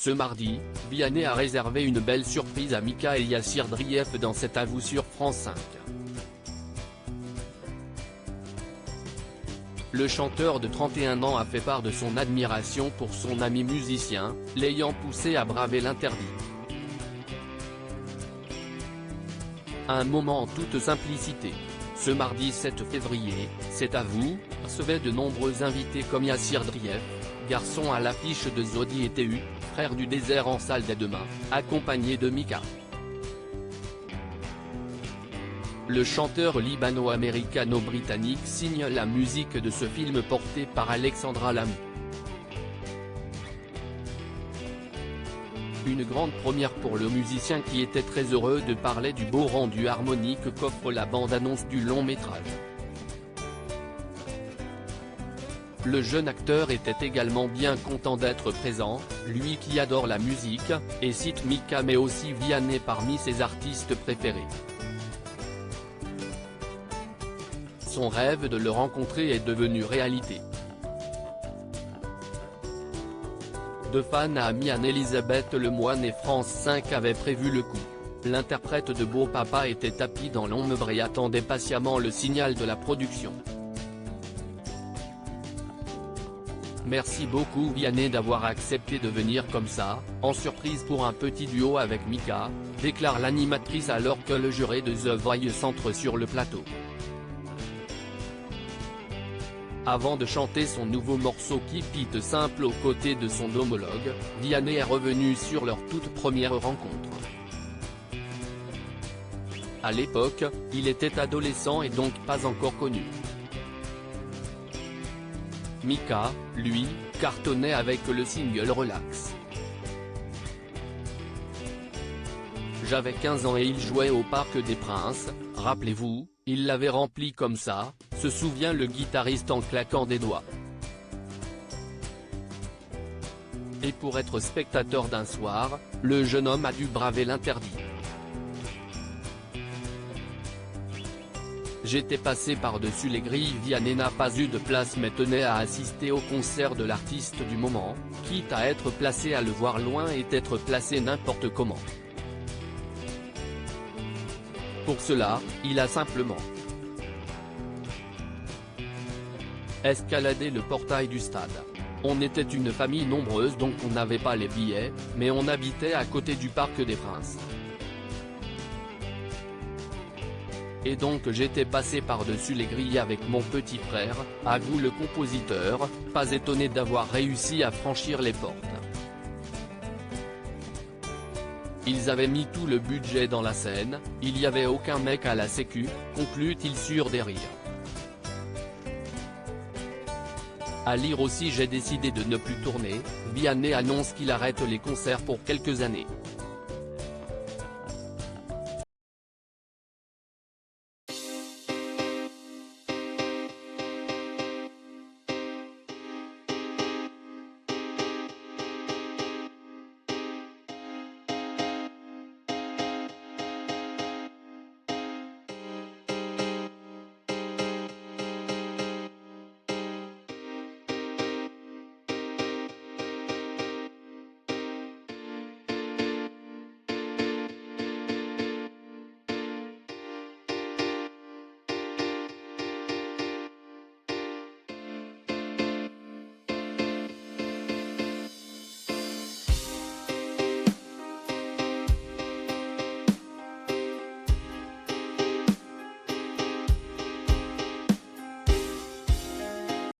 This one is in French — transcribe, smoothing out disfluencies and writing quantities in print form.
Ce mardi, Vianney a réservé une belle surprise à Mika et Yassir Drief dans cet avou sur France 5. Le chanteur de 31 ans a fait part de son admiration pour son ami musicien, l'ayant poussé à braver l'interdit. Un moment en toute simplicité. Ce mardi 7 février, c'est à vous, recevait de nombreux invités comme Yassir Drief, garçon à l'affiche de Zodi et TU, frère du désert en salle dès demain, accompagné de Mika. Le chanteur libano-américano-britannique signe la musique de ce film porté par Alexandra Lamy. Une grande première pour le musicien qui était très heureux de parler du beau rendu harmonique qu'offre la bande-annonce du long métrage. Le jeune acteur était également bien content d'être présent, lui qui adore la musique, et cite Mika mais aussi Vianney parmi ses artistes préférés. Son rêve de le rencontrer est devenu réalité. De fan à amie Anne-Elisabeth Lemoine et France 5 avaient prévu le coup. L'interprète de Beau Papa était tapis dans l'ombre et attendait patiemment le signal de la production. Merci beaucoup Vianney d'avoir accepté de venir comme ça, en surprise pour un petit duo avec Mika, déclare l'animatrice alors que le juré de The Voice centre sur le plateau. Avant de chanter son nouveau morceau Keep It Simple aux côtés de son homologue, Vianney est revenu sur leur toute première rencontre. À l'époque, il était adolescent et donc pas encore connu. Mika, lui, cartonnait avec le single Relax. J'avais 15 ans et il jouait au Parc des Princes, rappelez-vous, il l'avait rempli comme ça, se souvient le guitariste en claquant des doigts. Et pour être spectateur d'un soir, le jeune homme a dû braver l'interdit. J'étais passé par-dessus les grilles. Vianney n'a pas eu de place mais tenait à assister au concert de l'artiste du moment, quitte à être placé à le voir loin et être placé n'importe comment. Pour cela, il a simplement escaladé le portail du stade. On était une famille nombreuse donc on n'avait pas les billets, mais on habitait à côté du Parc des Princes. Et donc j'étais passé par-dessus les grilles avec mon petit frère, avoue le compositeur, pas étonné d'avoir réussi à franchir les portes. Ils avaient mis tout le budget dans la scène, il y avait aucun mec à la sécu, conclut-il sur des rires. À lire aussi j'ai décidé de ne plus tourner, Vianney annonce qu'il arrête les concerts pour quelques années.